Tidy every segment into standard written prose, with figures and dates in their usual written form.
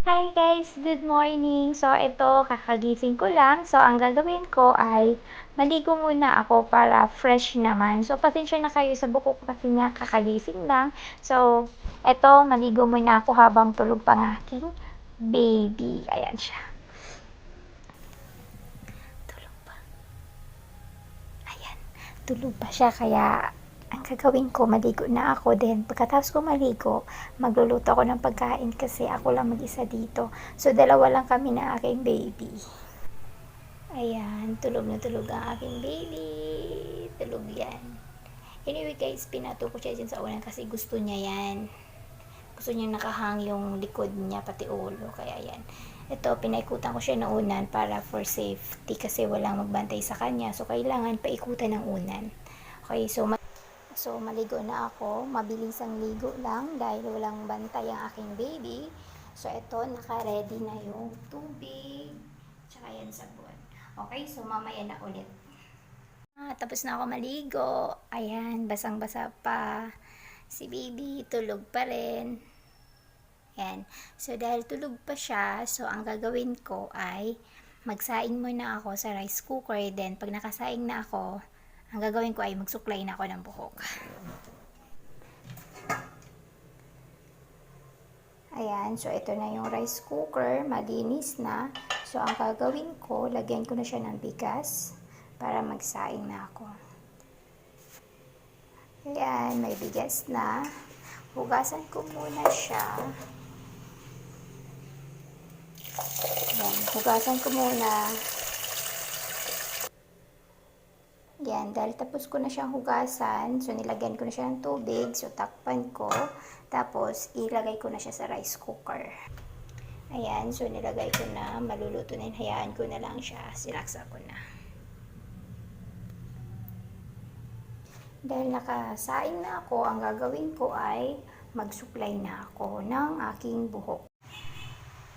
Hi guys, good morning. So ito, kakagising ko lang. So ang gagawin ko ay maligo muna ako para fresh naman. So pasensya na kayo sa buhok ko kasi nga kakagising lang. So ito, maligo muna ako habang tulog pa ang aking baby. Ayan siya. Tulog pa. Ayan, tulog pa siya kaya ang gagawin ko, maligo na ako. Then pagkatapos ko maligo, magluluto ako ng pagkain kasi ako lang mag-isa dito. So dalawa lang kami na aking baby. Ayan, tulog na tulog ang aking baby. Tulog yan. Anyway guys, pinato ko siya dyan sa unan kasi gusto niya yan. Gusto niya nakahang yung likod niya, pati ulo. Kaya yan. Ito, pinaikutan ko siya ng unan para for safety kasi walang magbantay sa kanya. So, kailangan paikutan ng unan. Okay, so maligo na ako. Mabilisang ligo lang dahil walang bantay ang aking baby. So, ito, naka-ready na yung tubig. Tsaka yan sabon. Okay, so mamaya na ulit. Tapos na ako maligo. Ayan, basang-basa pa. Si baby, tulog pa rin. Ayan. So, dahil tulog pa siya, so ang gagawin ko ay magsaing muna ako sa rice cooker. Then, pag nakasaing na ako, ang gagawin ko ay magsuklay na ako ng buhok. Ayan, so ito na yung rice cooker, malinis na. So ang gagawin ko, lagyan ko na siya ng bigas para magsaing na ako. Ayan, may bigas na. Hugasan ko muna siya. Ayan, hugasan ko muna. Yan, dahil tapos ko na siyang hugasan, so nilagyan ko na siya ng tubig, so takpan ko, tapos ilagay ko na siya sa rice cooker. Ayan, so nilagay ko na, maluluto na yun, hayaan ko na lang siya, sinaksa ko na. Dahil nakasaing na ako, ang gagawin ko ay magsuklay na ako ng aking buhok.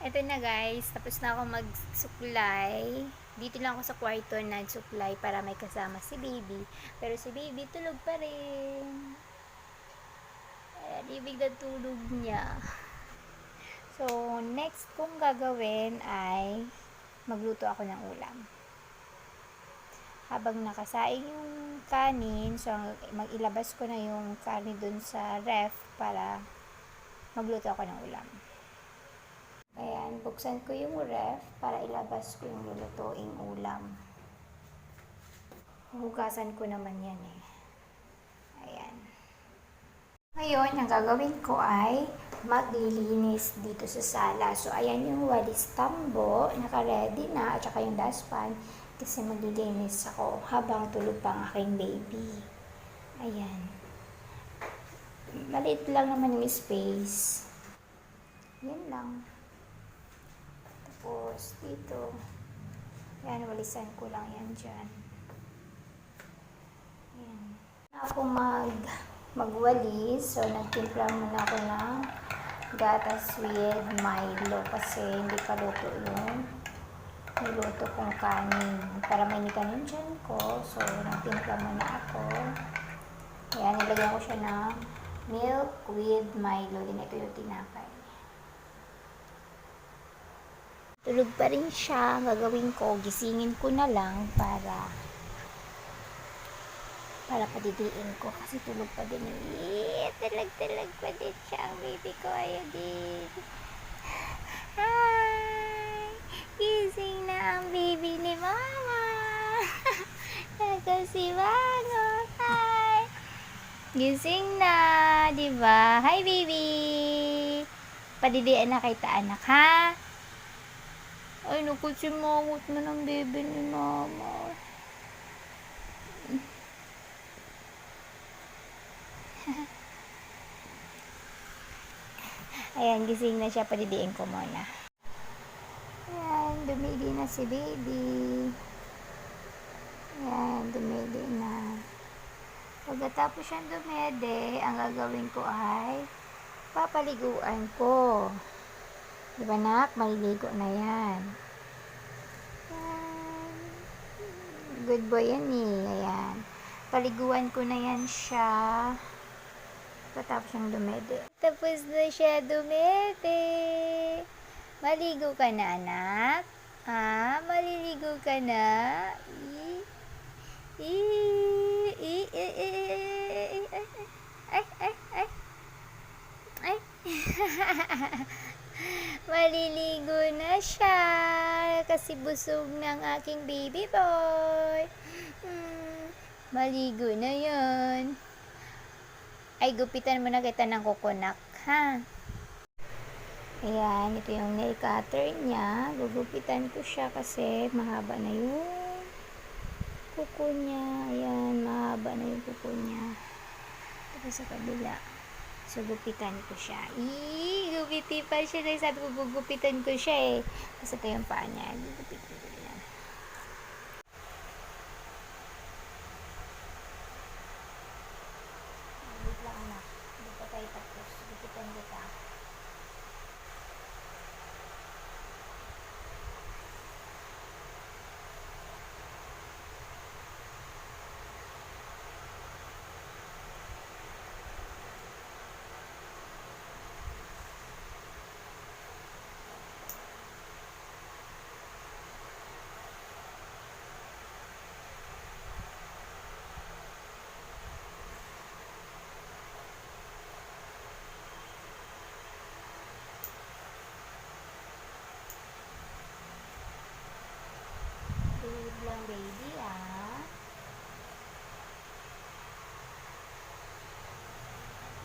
Ito na guys, tapos na ako magsuklay. Dito lang ako sa kwarto nagsuklay para may kasama si baby. Pero si baby tulog pa rin. Ayan, ibig na tulog niya. So, next kong gagawin ay magluto ako ng ulam. Habang nakasaing yung kanin, so mag-ilabas ko na yung kanin dun sa ref para magluto ako ng ulam. Ayan, buksan ko yung ref para ilabas ko yung lulutuing ulam. Hugasan ko naman yan eh. Ayan. Ngayon, ang gagawin ko ay maglilinis dito sa sala. So, ayan yung walis tambo, naka-ready na, at saka yung dustpan, kasi maglilinis ako habang tulog pa ang aking baby. Ayan. Maliit lang naman yung space. Yan lang. Tapos, dito. Yan, walisan ko lang yan dyan. Yan. Ako magwalis. So, nagtimpla muna ako ng gatas with Milo kasi hindi pa luto yung niluto kong kanin. Para mainitan yung dyan ko. So, nagtimpla muna ako. Ayan, nilagyan ko siya ng milk with Milo. Din ito yung tinapay. Tulog pa rin siya. Ang gagawin ko, gisingin ko na lang para padidiin ko kasi tulog pa din. Talag pa din siya ang baby ko. Ayun din. Hi! Gising na ang baby ni mama. Nakasiwangot. Hi! Gising na, diba? Hi baby! Padidiin na kita anak, ha? Ay, naku, simangot na ng baby ni mama. Ayan, gising na siya. Padidiin ko muna. Ayan, dumidi na si baby. Ayan, dumidi na. Pagkatapos siyang dumidi, ang gagawin ko ay papaliguan ko. Diba nak? Maliligo na yan. Ayan. Good boy yan eh. Ayan. Paliguan ko na yan siya. Pagkatapos siyang dumidi. Tapos na siya dumidi. Maligo ka na, anak? Ha? Maliligo ka na? Ay, ay, ay, ay. Maliligo na siya kasi busog ng aking baby boy. Maligo na yon. Ay, gupitan mo na kita ng kukunak, ha? Ayan, ito yung nail cutter niya. Gugupitan ko siya kasi mahaba na yung kuko niya. Ayan, mahaba na yung kuko niya. Tapos sa kabila. So, gupitan ko siya. Gupiti pa siya. Sabi ko, gugupitan ko siya eh. Kasi ito yung paa niya. Gugupitan ko yan. Wait lang, anak. Hindi pa tayo tapos. Gugupitan kita. Good lang, baby, ah.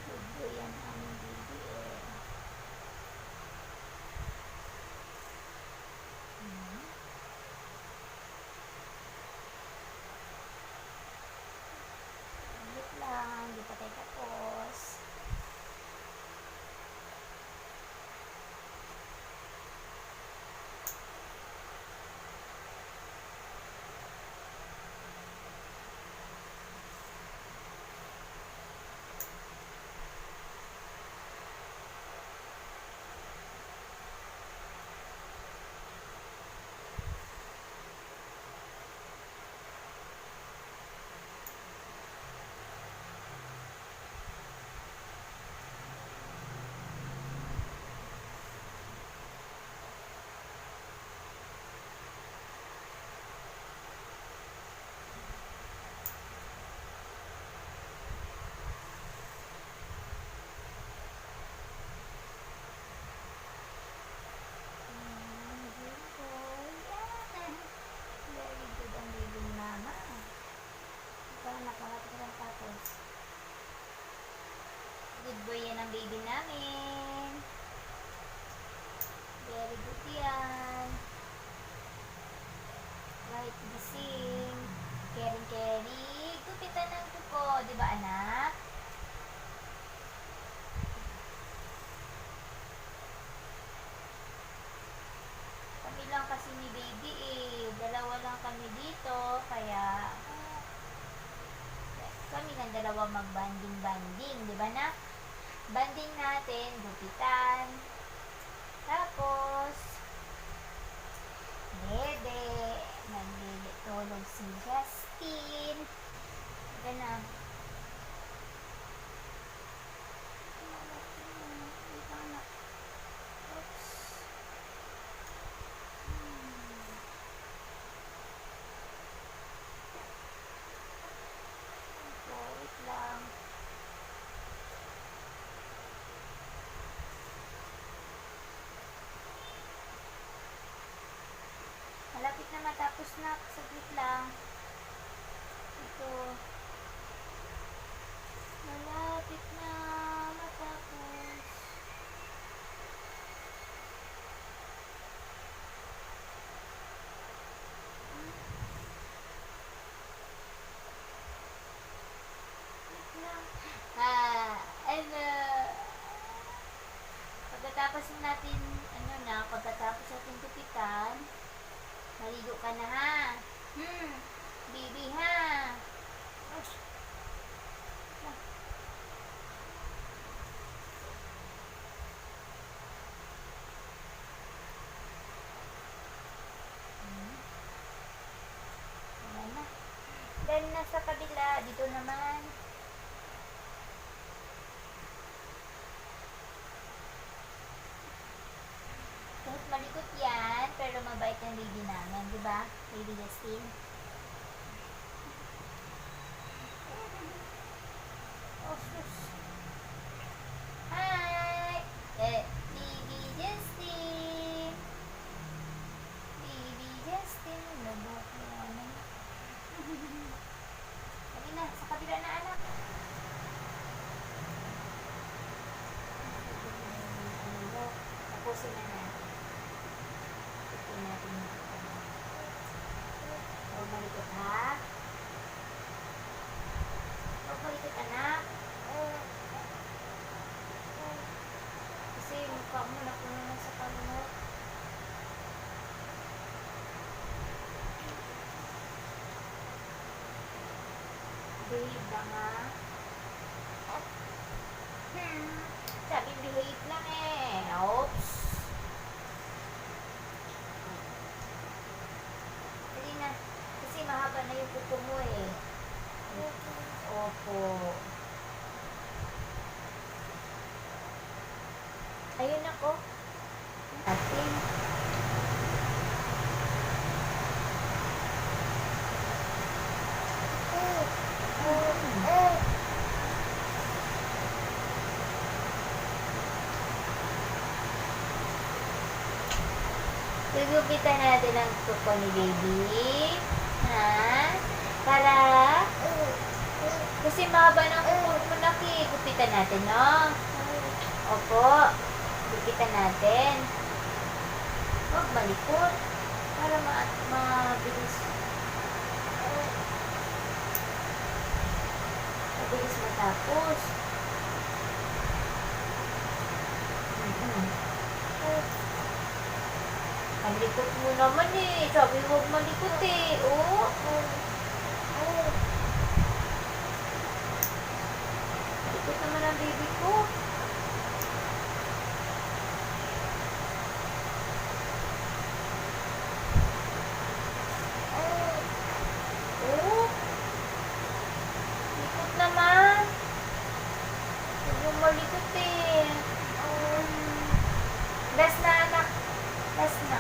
Good boy yan, aming baby, eh. Wait lang, hindi pa tayo tapos. Good boy. Yan. Very good ang baby ni mama. Ikaw, nakalapit lang tapos. Good boy yan ang baby namin. Very good yan. Right gising. Caring. Gupitan ng kuko. Diba, anak? Kami lang kasi ni baby eh. Dalawa lang kami dito. Kaya kami lang dalawa mag-banding-banding. Diba, na? Banding natin. Gupitan. Tapos Dede. Naglilitulog si Justin. Ganun. Oops. Wait lang. Malapit na matapos na. Saglit lang. Ito. Malapit na matapos. Wait lang. Pagkatapos natin, pagkatapos natin gupitan, maligo ka na, ha? Baby, ha? Ayan na. Then, nasa kabila, dito naman. Kahit malikot yan, pero mabait yung baby namin, di ba? Baby Justin. Oh, sus. Hi! Baby Justin! Baby Justin! Labo ko naman. Dali na, sa kabila na anak. Tapusin na natin. Tapusin natin yung huwag malikot ha. Huwag malikot anak. Kasi mukha mo napuno na sa kalunok. Behave lang ha. Sabi behave lang eh. Oops. Dali na. Kasi mahaba na yung kuko mo eh. Opo. Ayun ako. Ating. Gugupitan natin ang kuko ni baby. Ha? Para kasi mahaba ng kuko mo na gupitan natin, no? Opo. Gupitan natin. Huwag malikot. Para mabilis. Mabilis matapos. Malikot mo naman eh. Sabi huwag malikot eh. Oh. Malikot naman ang baby ko. Oh. Likot naman. Huwag mo malikot eh. Last na anak. Last na.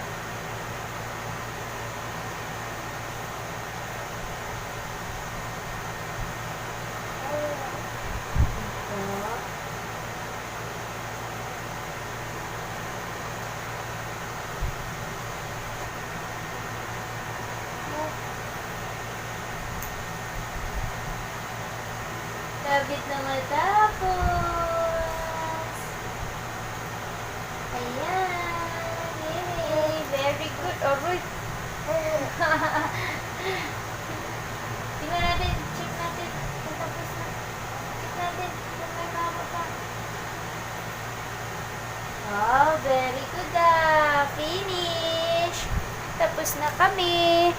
Labit na matapos. Ayan. Yay. Very good. Alright. Tingnan natin. Check natin. Tapos na. Check natin. Kung may mama pa. Oh, very good Finish. Tapos na kami.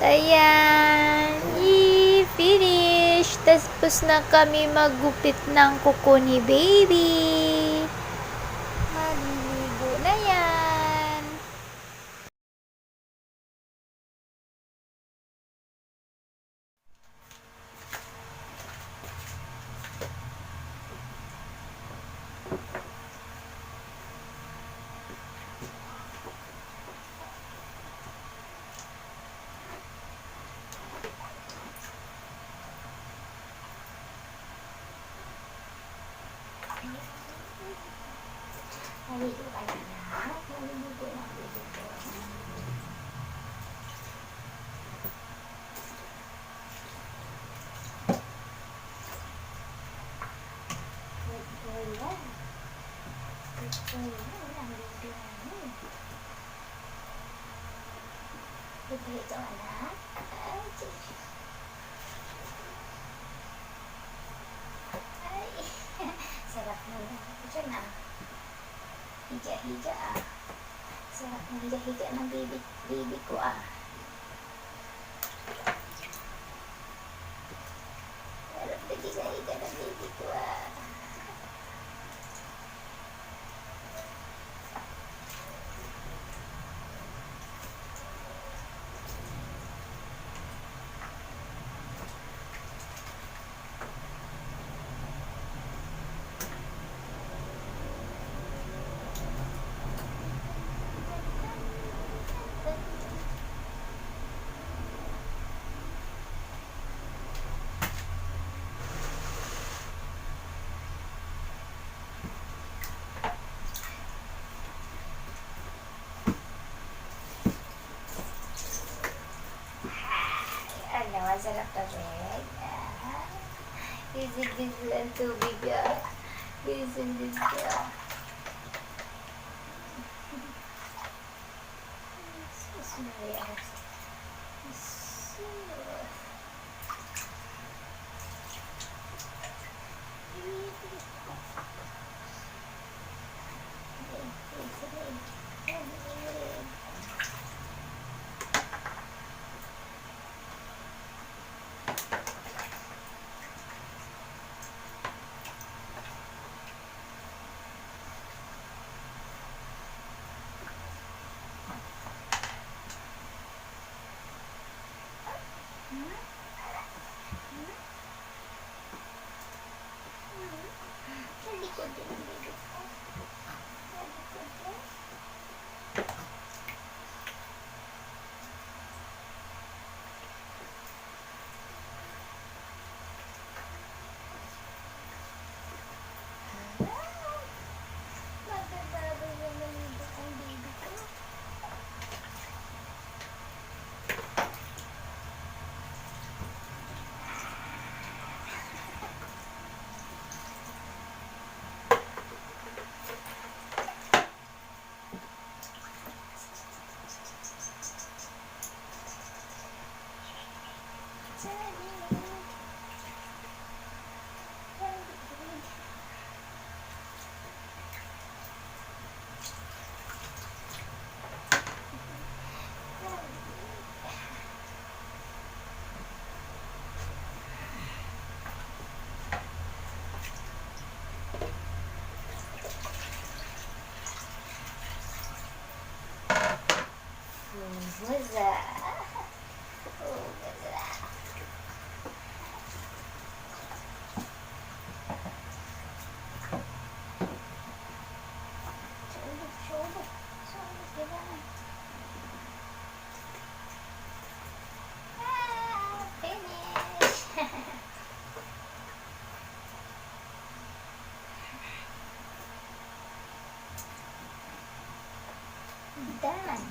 Ayan, finish. Tapos na kami maggupit ng kuko ni baby. Maliligo na yan. Naligo ka na lahat. Naliligo na ang baby ko. Good boy yan. Good boy yan. Ang baby namin. Good boy ito anak. Ay, sarap mo na. Ito na. Higa-higa Sarap ng higa-higa ng baby ko Sarap ng higa-higa ng baby ko Masarap tawid. Isig-isig ang tubig ah. Isig-isig ah. Sus Maria. Sus. Likod din ang bibig ko. Likod din. Magbabago yung malibig ang bibig ko. Huza. Huza. Sulog. Kailangan. Finish. Done.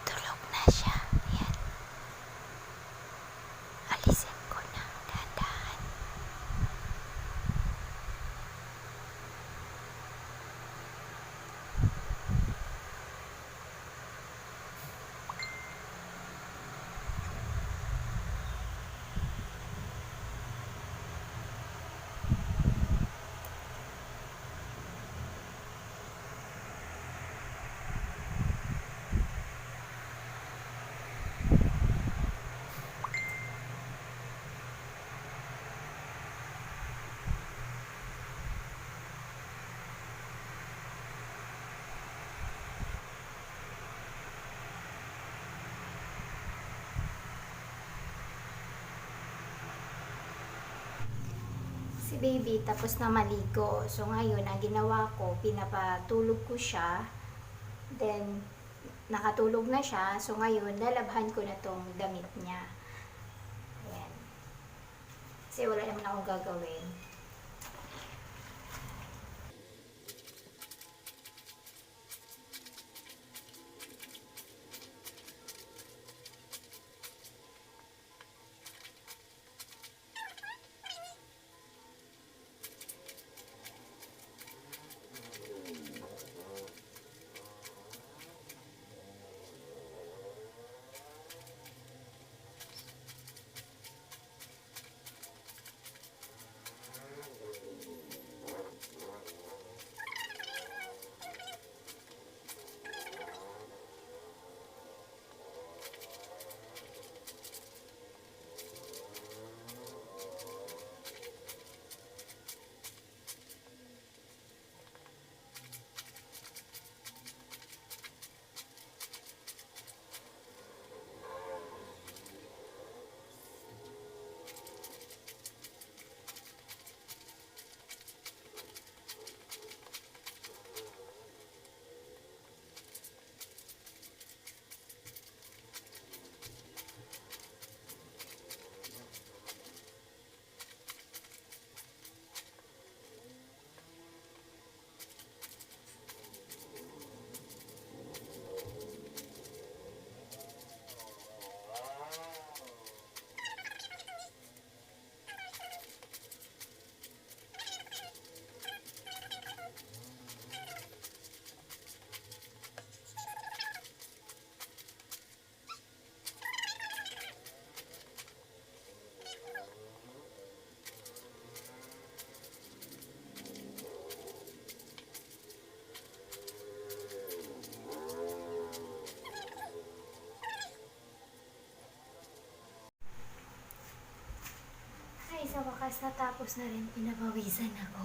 Tulog na siya. Ayan. Alisin ko na. Dahan-dahan. Si baby tapos na maligo. So ngayon, ang ginawa ko, pinapatulog ko siya. Then, nakatulog na siya. So ngayon, lalabhan ko na tong damit niya. Ayan. Kasi wala naman akong gagawin. Sa wakas natapos na rin, pinapawisan ako.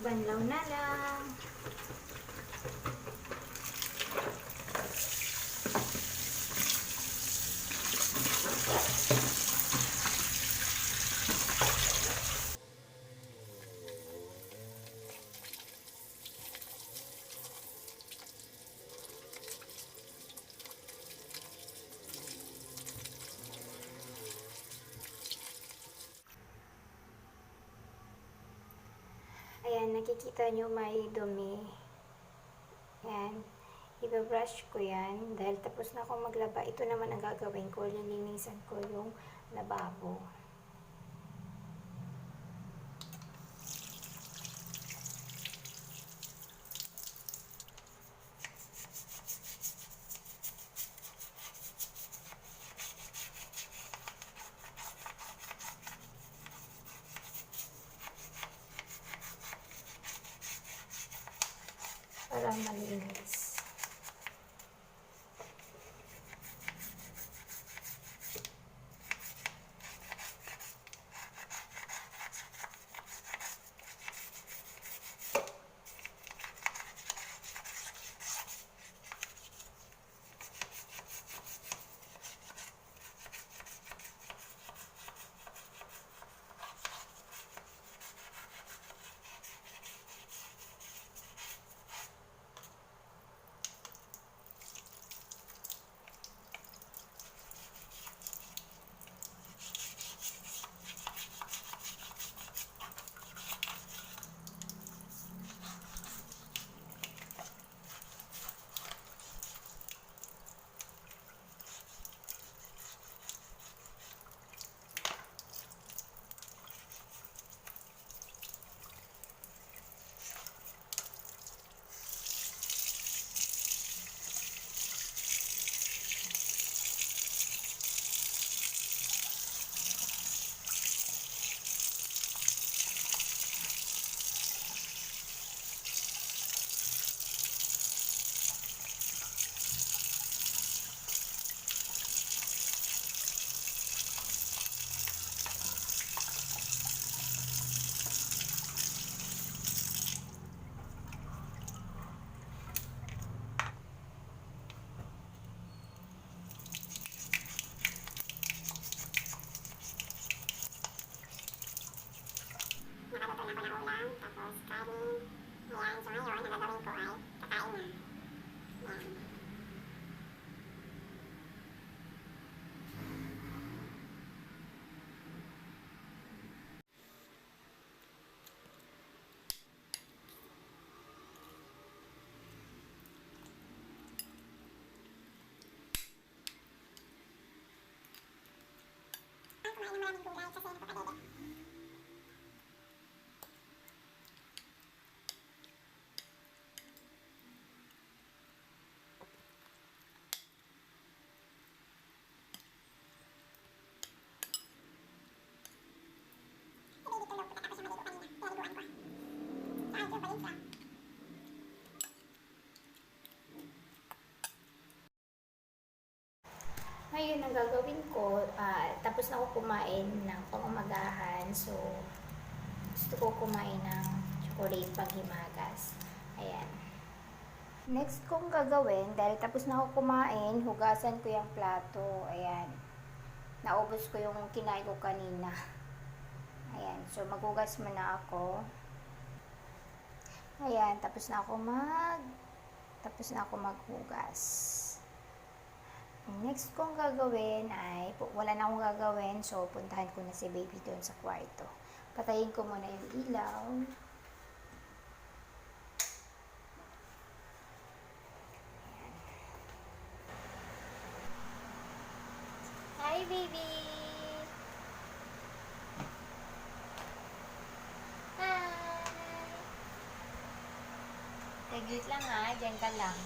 Banlaw na lang. Ayan, nakikita nyo may dumi. Ayan, ibabrush ko yan. Dahil tapos na ako maglaba, ito naman ang gagawin ko. Lilinisan ko yung lababo. Para malinis. Ngayon, ang gagawin ko, tapos na ako kumain ng pangumagahan. So, gusto ko kumain ng chocolate panghimagas. Ayan. Next kong gagawin, dahil tapos na ako kumain, hugasan ko yung plato. Ayan. Naubos ko yung kinain ko kanina. Ayan. So, maghugas muna ako. Ayan. Tapos na ako maghugas. Next kong gagawin ay, wala na akong gagawin, so puntahan ko na si baby doon sa kwarto. Patayin ko muna yung ilaw. Ayan. Hi, baby! Hi! Taglit lang ha, dyan ka lang.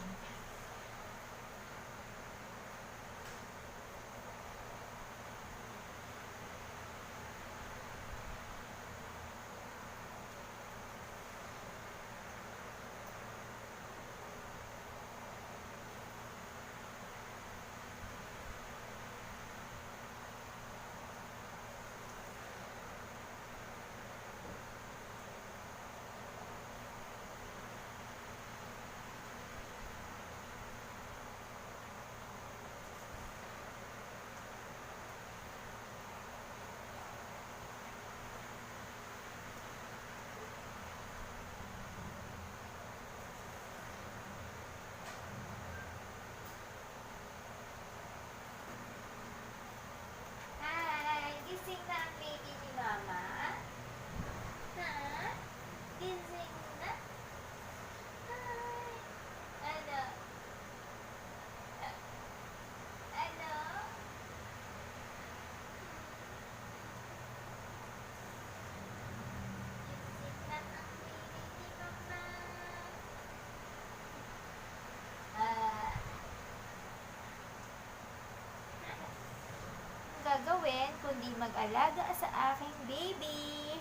gawin kundi mag-alaga sa aking baby.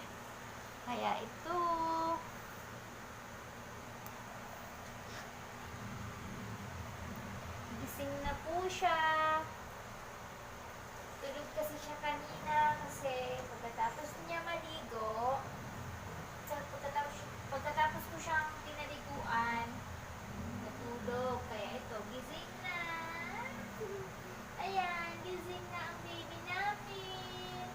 Kaya ito, gising na po siya. Tulog kasi siya kanina kasi pagkatapos niya maligo, pagkatapos ko siyang pinaliguan, natulog. Kaya ito, gising na. Ayan, gising na ang baby namin.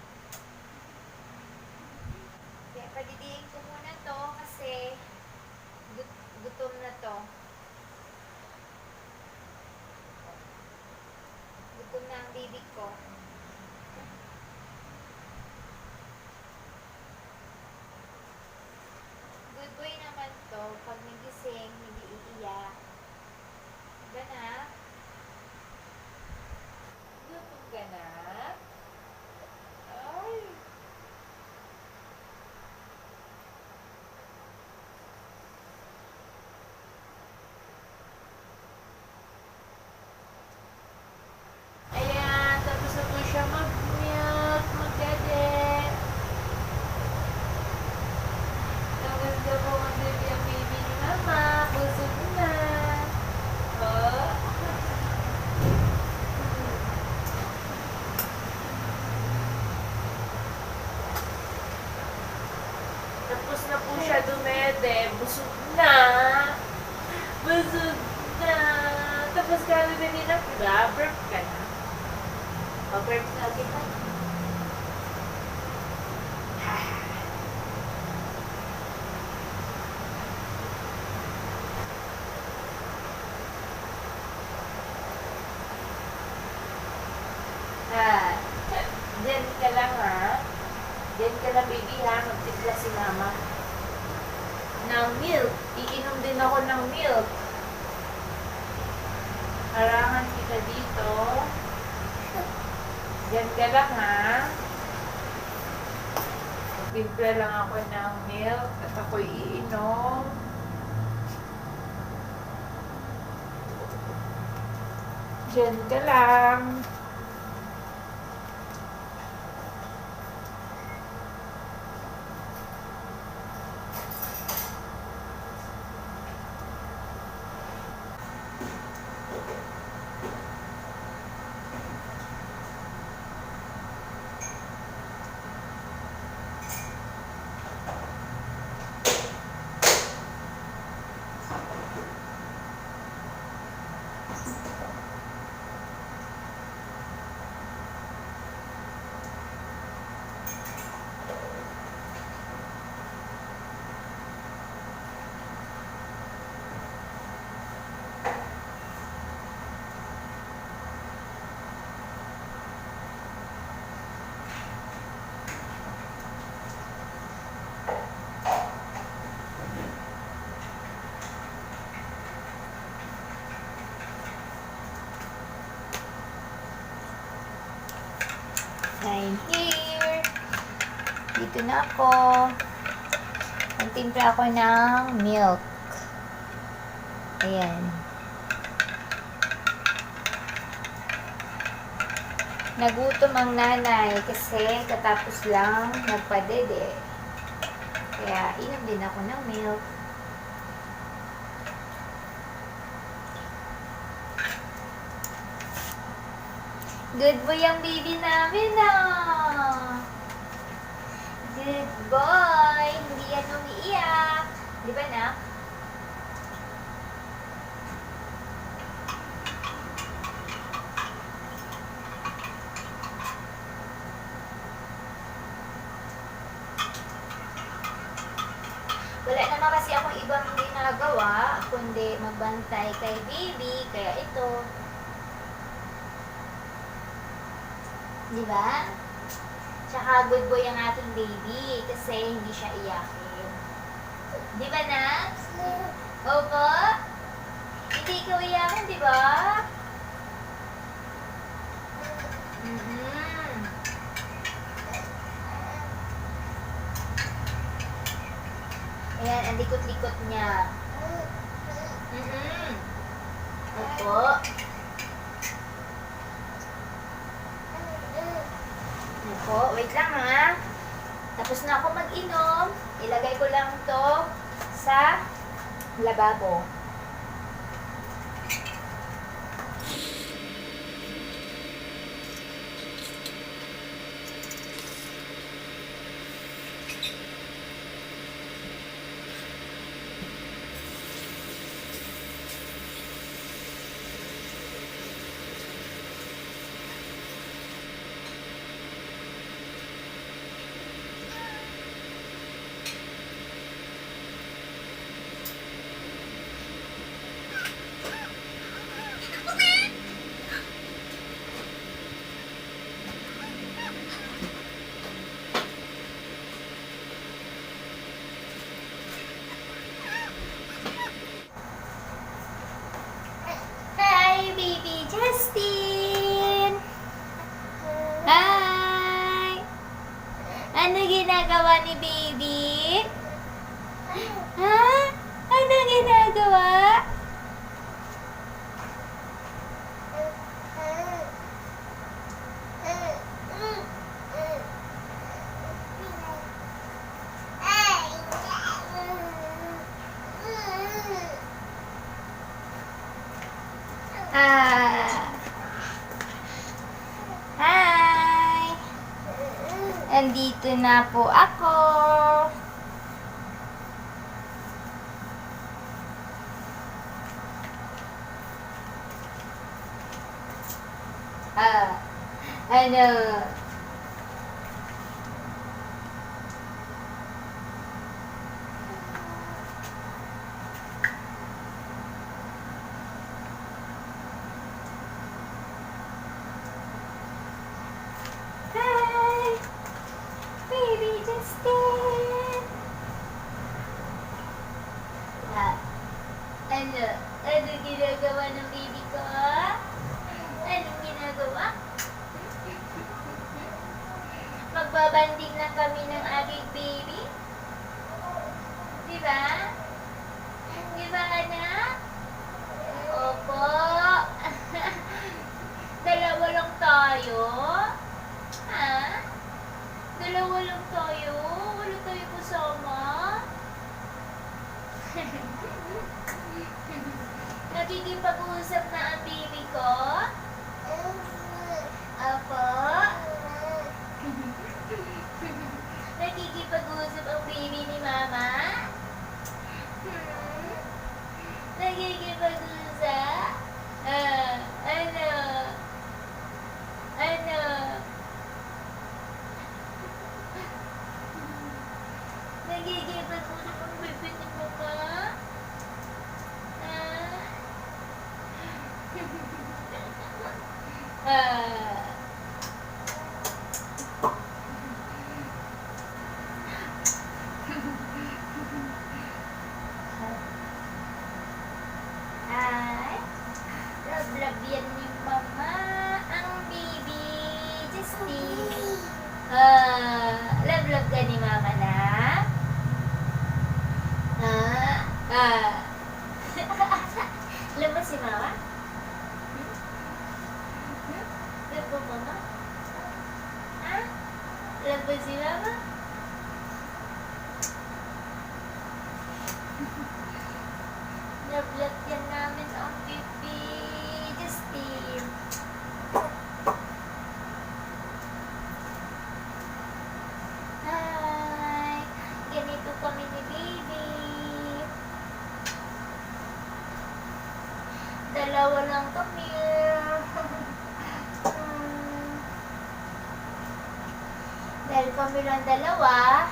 Kaya padidiin ko muna to kasi gutom na to. Gutom na ang baby ko. Good boy naman to. Pag nagising, hindi iiyak. Diba na? Gutom ka na? Ay! Ayan, tapos na po siya mag-milk, mag-dede. Tapos na po mag-dede ang baby ni Mama. Busog na. Oh. Tapos na po siya dumede. Busog na. Busog na. Tapos kala na nila, burp ka na. Burp na kita. Diyan ka lang ha. Diyan ka lang baby ha. Magtipla si Mama. Ng milk. Iinom din ako ng milk. Harangan kita dito. Diyan ka lang ha. Magtimpla lang ako ng milk at ako'y iinom. Diyan ka lang. I'm here. Dito na ako. Magtimpla ako ng milk. Ayan. Nagutom ang nanay kasi katapos lang nagpadede. Kaya inom din ako ng milk. Good boy ang baby namin ah. Good boy. Hindi yan umiiyak. Di ba na? Wala naman kasi akong ibang ginagawa kundi magbantay kay baby. Kaya ito. Di ba? Tsaka good boy ang aking baby kasi hindi siya iyakin. Di ba, Nax? Opo? Hindi ikaw iyakin, di ba? Ayan, ang likot-likot niya. Opo. Ako, wait lang ha. Tapos na ako mag-inom. Ilagay ko lang to sa lababo. Hi, baby Justin! Hi! Ano ginagawa ni baby? Ha? Ano ginagawa? Ah. Hi! Andito na po ako. Ano? Hi! Baby Justin! Ano? Ano ginagawa ng baby ko? Anong ginagawa? Magbabanding na kami ng aking baby. Di ba? Di ba, anak? Opo. Dalawa lang tayo? Ha? Dalawa lang tayo? Wala tayo kasama? Nakikipag-usap na ang baby ko? Opo. Nakikipag-usap ang baby ni mama? Nakikipag-usap? Ano? Ano? Nakikipag-usap ang baby ni mama? Ay, love yan ni mama ang baby Justin. Love ka ni mama na? Love mo si mama? Love mo mama? Ha? Love mo si mama? Love yan namin ang baby Justin. Hi! Ganito kami ni baby. Dalawa lang kami. Dahil kami lang dalawa,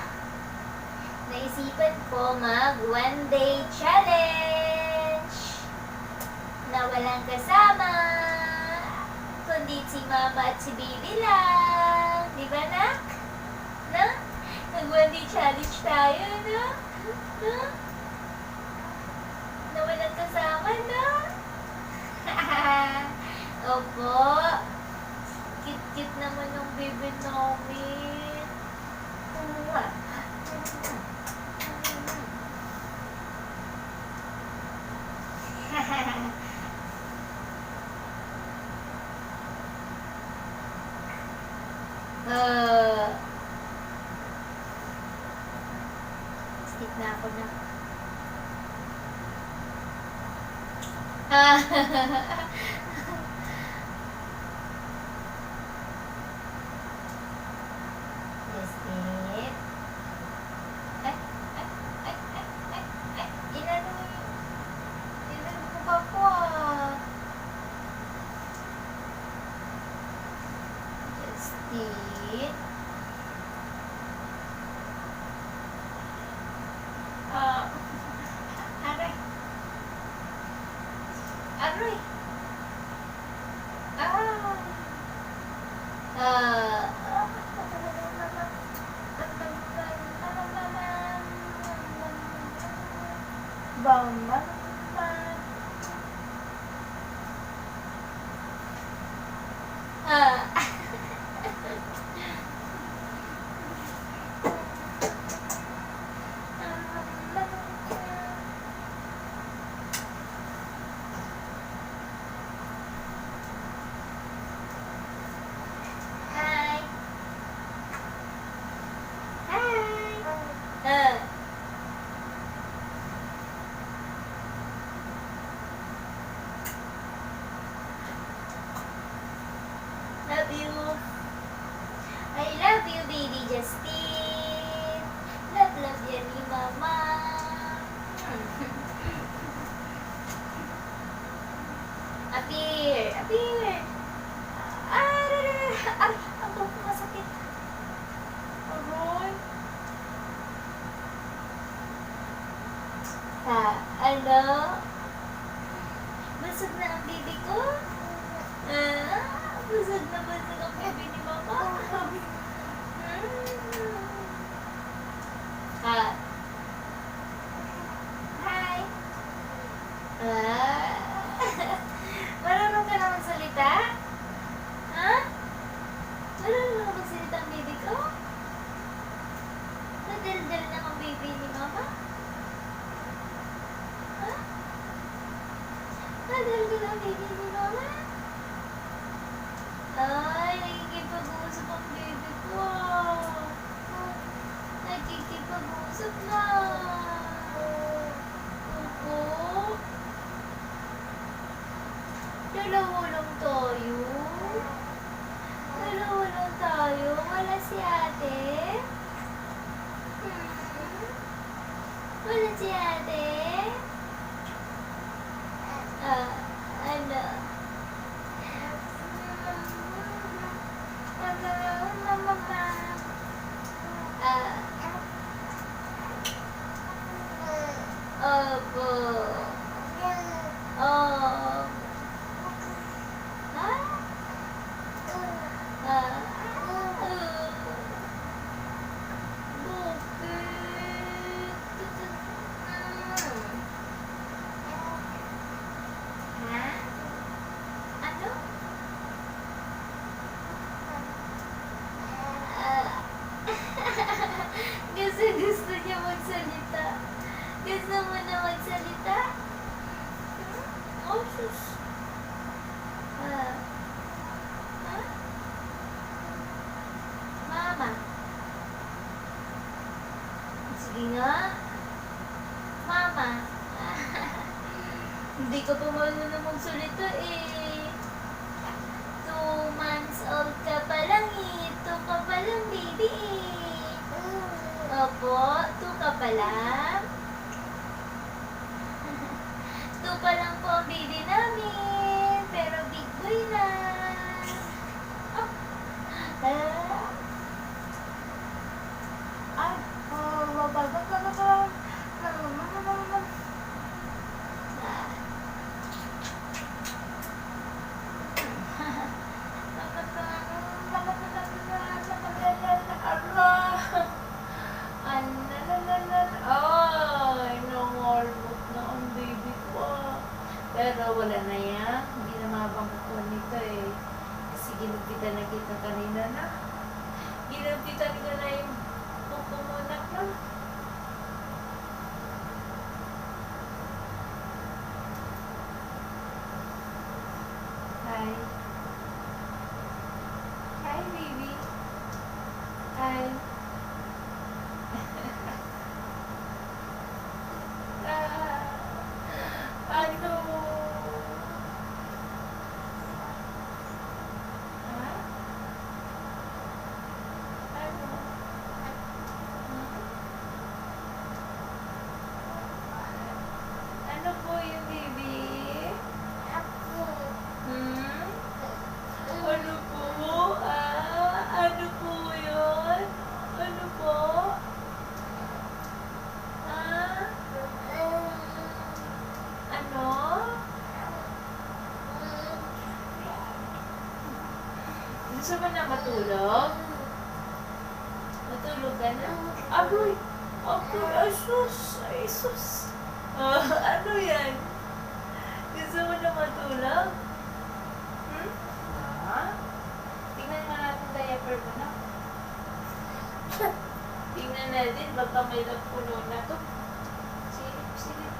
naisipan ko mag one day challenge na walang kasama, kundi si mama at si baby lang. Di ba, nak? No? Nag one day challenge tayo, no? No? Na walang kasama, no? Opo. Cute-cute naman yung baby namin. na ako na. Ah. Just it. Ay, ay, ay, ay, ay, ay. Inano ko pa po ah. Just it. Ah. Aray. Aray. Ah. Bang, bang, bang. Ah. Hi. Hi. Love you. I love you, baby Justin. Love yan ni Mama. Appear. Ay, ang buhok ko masakit. Aroy. Ano? Busog na ang baby ko? Busog na ang baby ni Mama. Hi. Marunong ka na magsalita? Ha? Marunong na magsalita ang baby ko? Nadaldal na ang baby ni Mama? Ha? Nadaldal ang baby ni Mama? Ay, nakikipag-usap ang baby ko. Nakikipag-usap na. Opo. Dalawa lang tayo. Wala si ate. Wala si ate. Ano? Mama. Opo. Oh. Ha? Ha? Ano? Gusto niya magsalita. Gusto mo na magsalita? Oh, sus. Mama. Sige nga. Mama. Hindi ka pa marunong magsalita eh. 2 months old ka pa lang eh. 2 ka pa lang, baby eh. Opo, 2 ka pa lang. 2 pa lang po ang baby namin. Pero big boy na. Oh. Ay, nangalmot na ang baby ko. Pero wala na yan. Hindi na mabangkuan nito eh. Kasi ginupitan na kita kanina na. Ginupitan ko na yung pupumunak na. Hi. Hi, baby. Hi. Gusto mo na matulog? Matulog ka na? Aboy! Aboy! Asus! Ay, sus! Ano yan? Gusto mo na matulog? Hmm? Tingnan mo natin diaper mo na. Tingnan natin, baka may puno na to. Silip, silip.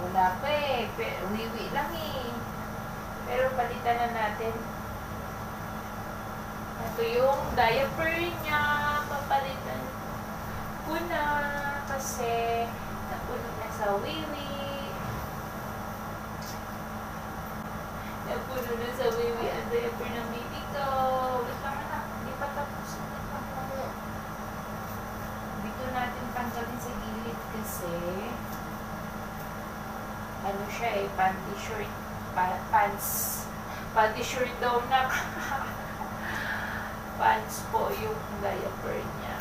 Wala pa eh. Wiwi lang eh. Pero palitan na natin. Ito yung diaper niya. Papalitan ko na kasi napuno na sa wiwi. Napuno na sa wiwi ang diaper ng baby ko. Wait lang na. Hindi pa tapos. Dito natin tanggalin sa gilid kasi ano siya eh, panty shirt. Pants. Panty shirt daw na. Pants po yung diaper niya.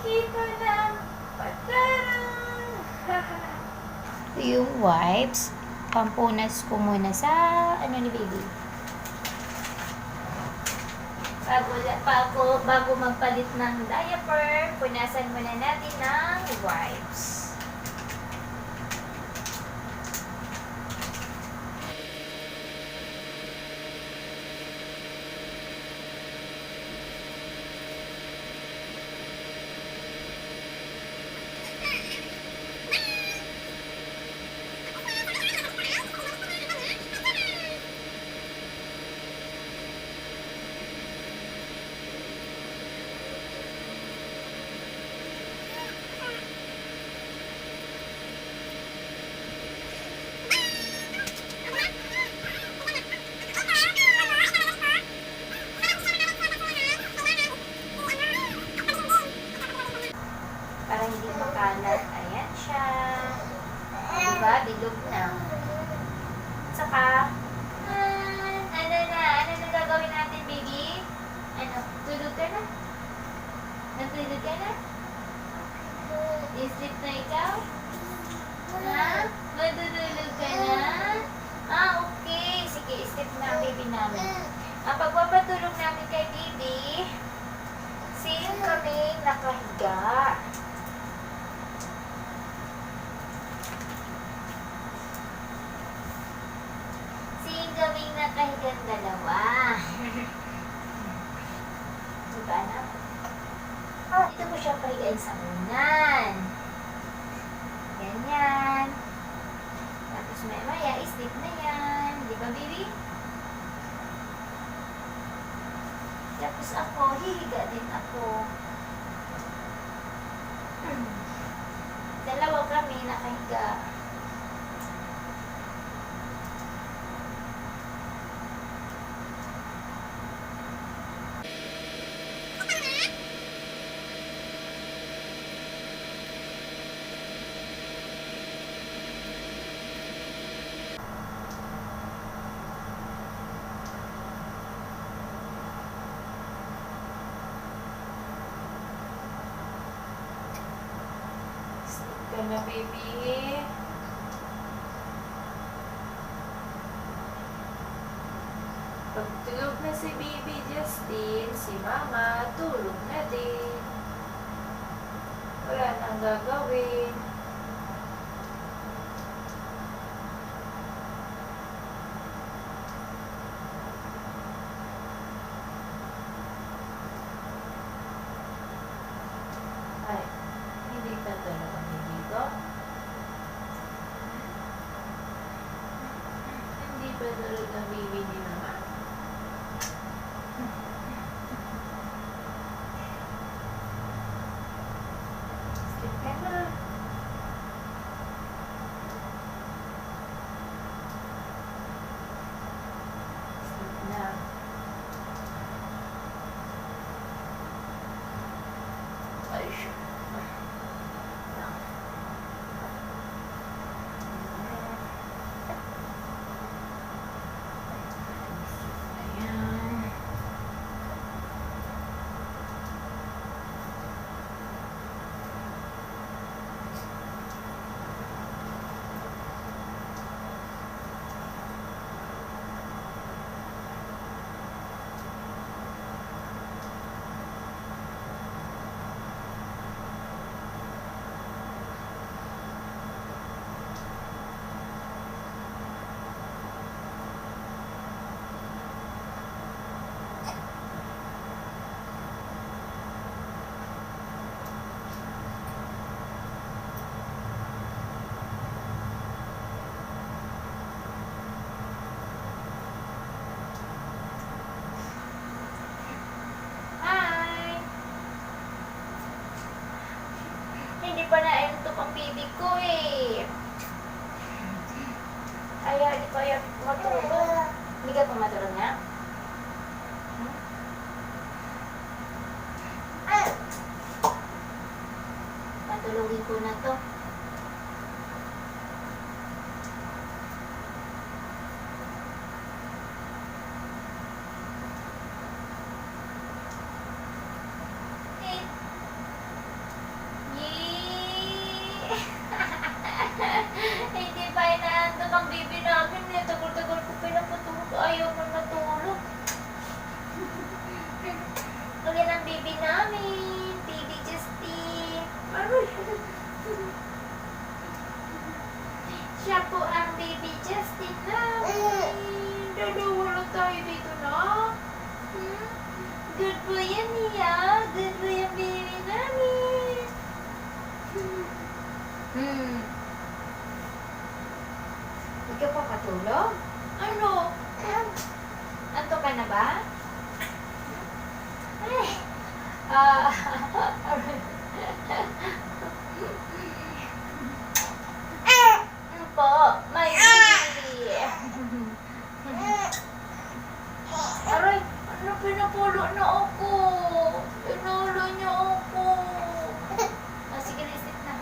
Kita na. Patarang. Ito yung wipes. Pampunas ko muna sa ano ni baby. Bago magpalit ng diaper, punasan muna natin ng wipes. Para hindi makalat. Ayan siya. Diba? Bilog na. Saka, ano na gagawin natin, baby? Ano? Tulog ka na? Natulog ka na? I-sleep na ikaw? Ha? Matutulog ka na? Okay. Sige, sleep na ang baby namin. Ang pagpapatulog namin kay baby, same kami nakahiga. Gawing nakahigang dalawa. Diba na? Dito ko siya pahigain sa unan. Ganyan. Tapos maya, sleep na yan. Di ba, baby? Tapos ako, hihiga din ako. Dalawa kami nakahiga. Ito na, baby. Pag tulog na si baby Justin, si mama, tulog na din. Wala nang gagawin. Ay, hindi pa talaga niligo. Hindi pa talaga baby ni mama. Sleep ka na. Sleep na. Ay, shit. hindi pa na-entok ang baby ko eh. Kaya di pa yan matulog. Hindi ka pa matulog na? Patulogin ko na to. Hindi pa inaantok ang baby namin. Tagal-tagal ko pinapatulog. Ayaw mo natulog. Ganyan ang baby namin. Baby Justin. Aroy. Siya po ang baby Justin namin. Dalawa lang tayo dito na. Good boy yan niya. Good boy ang baby namin. Hindi ka pa patulog? Ano? Anto ka na ba? Ay. Ano po? My baby. Aray, ano pinapulo na ako? Pinulo niyo ako. Sige, lisip na.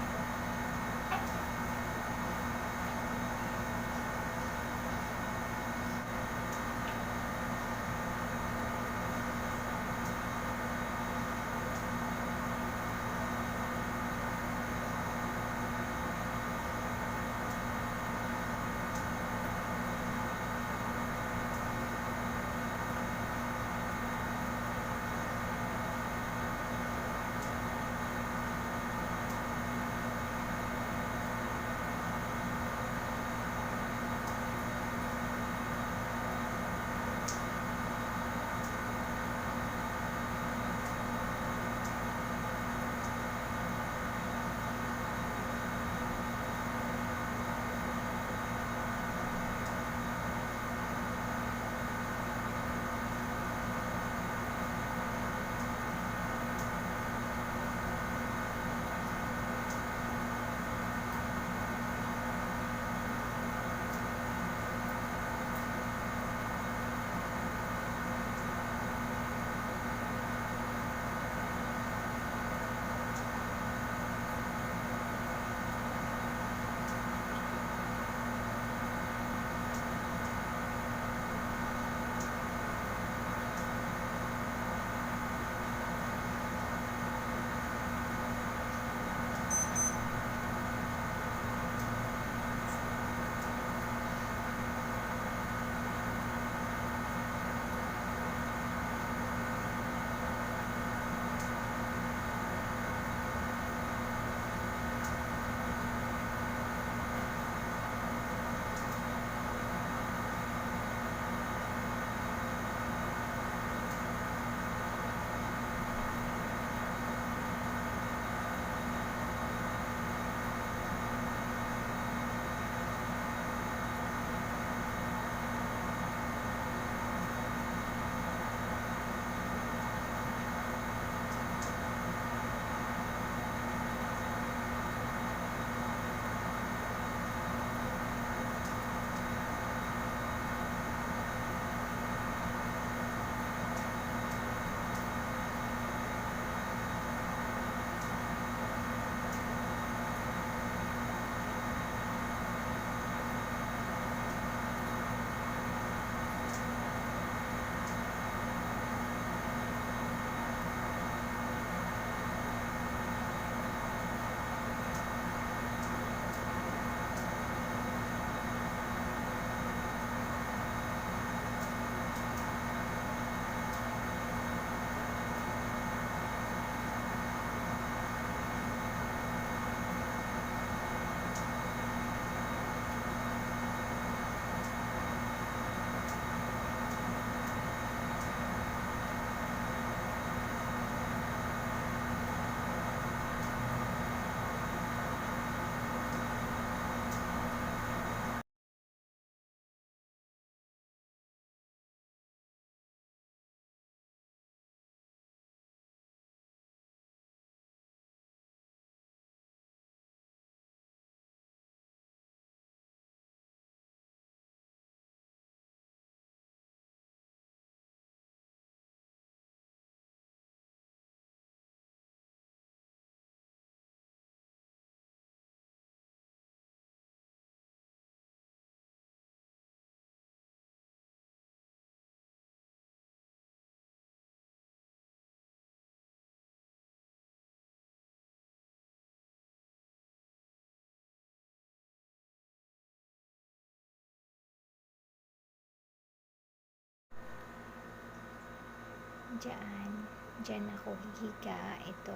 Diyan ako hihiga. Ito,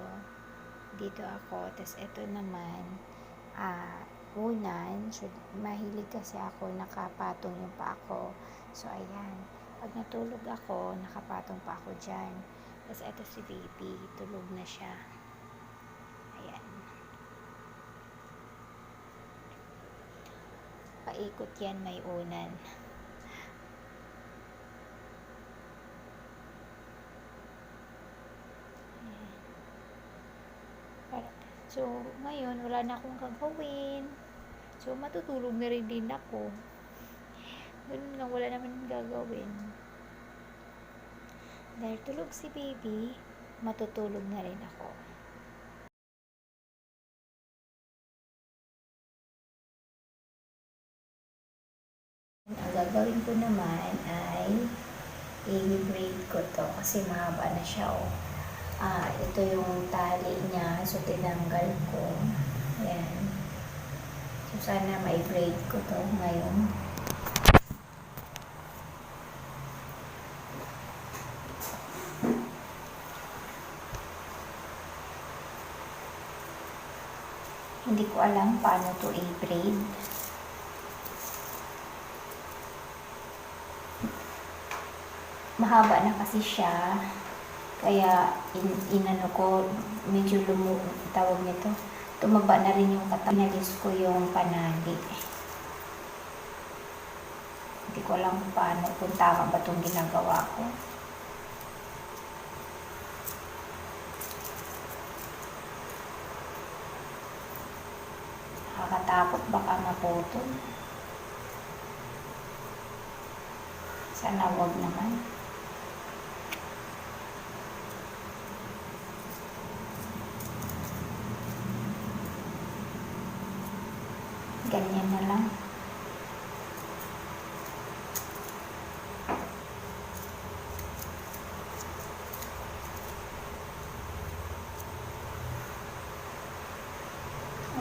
dito ako. Tapos ito naman, unan. So, mahilig kasi ako, nakapatong yung pa ako. So, ayan. Pag natulog ako, nakapatong pa ako dyan. Tapos ito si baby, tulog na siya. Ayan. Paikot yan, may unan. So, ngayon, wala na akong gagawin. So, matutulog na rin din ako. Ganun lang, wala naman gagawin. Dahil tulog si baby, matutulog na rin ako. Ang gagawin ko naman ay i-braid ko to kasi mahaba na siya, oh. Ito yung tali niya, so tinanggal ko. Ayan. So, sana may braid ko to ngayon. Hindi ko alam paano to i-braid. Mahaba na kasi siya. Kaya inano ko, medyo tawag nito. Tumaba na rin yung pinalis ko yung panali. Hindi ko alam paano, kung tama ba itong ginagawa ko. Nakakatakot baka maputol. Sana wag naman. Ganyan na lang.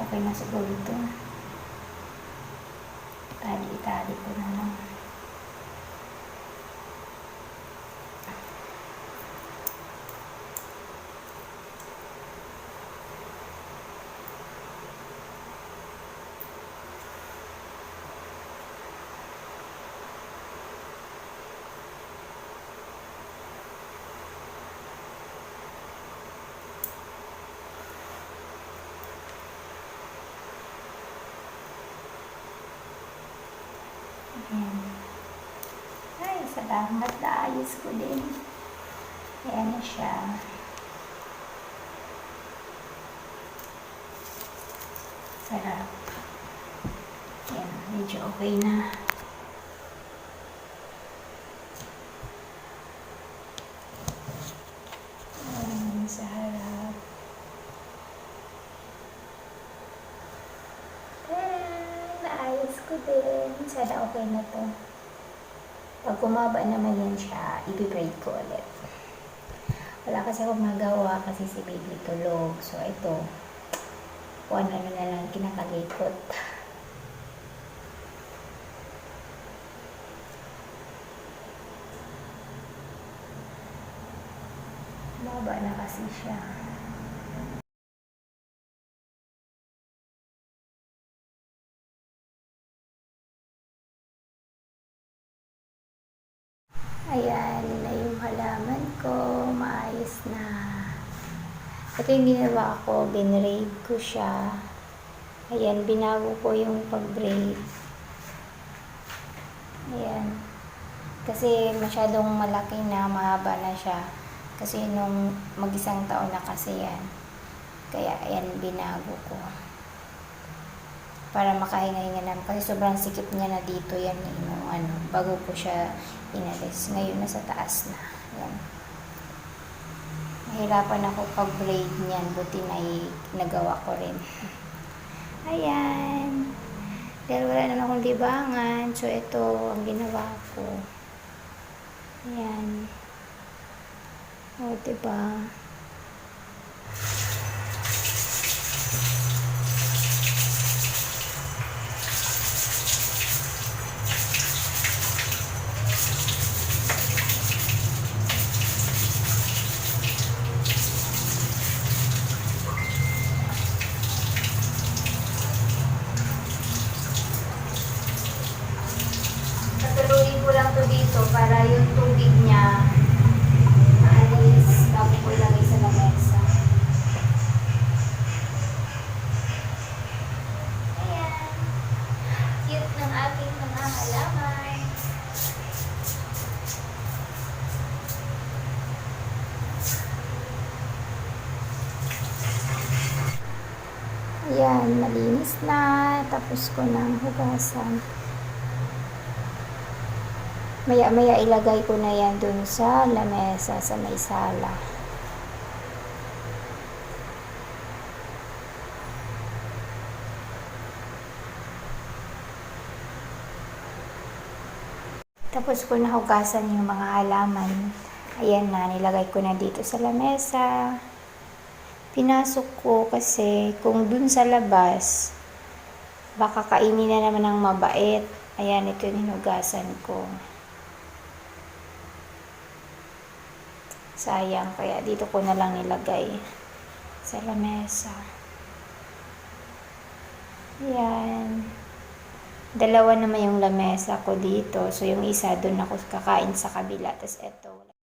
Okay na siguro ito. Tali-tali ko na lang. Ayan. Ay, salamat, naayos ko din. Ayan na siya. Sarap. Ayan, medyo okay na. Ayan, sa harap. Naayos ko din. Sana okay na to. Pag kumaba naman yan siya, i-braid ko ulit. Wala kasi akong magawa kasi si baby tulog. So, ito. Kung ano na lang kinakalikot. Kumaba na kasi siya. Ayan, na yung halaman ko, maayos na. Ito yung ginawa ko, binraid ko siya. Ayan, binago ko yung pag-braid. Ayan. Kasi masyadong malaki na, mahaba na siya. Kasi nung mag-isang taon na kasi yan. Kaya, ayan, binago ko. Para makahinga-hinga naman. Kasi sobrang sikip niya na dito yan. Bago ko siya inalis. Ngayon nasa taas na. Yan. Nahirapan ako pag-braid niyan. Buti na nagawa ko rin. Ayan. Dahil wala naman akong libangan. So, ito ang ginawa ko. Ayan. O, diba? Ayan, malinis na. Tapos ko nang hugasan. Maya-maya ilagay ko na yan dun sa lamesa sa may sala. Tapos ko na hugasan yung mga halaman. Ayan na, nilagay ko na dito sa lamesa. Pinasok ko kasi kung dun sa labas, baka kainin na naman ng mabait. Ayan, ito yung hinugasan ko. Sayang, kaya dito ko na lang nilagay sa lamesa. Ayan. Dalawa naman yung lamesa ko dito. So, yung isa doon ako kakain sa kabila. Tapos, eto.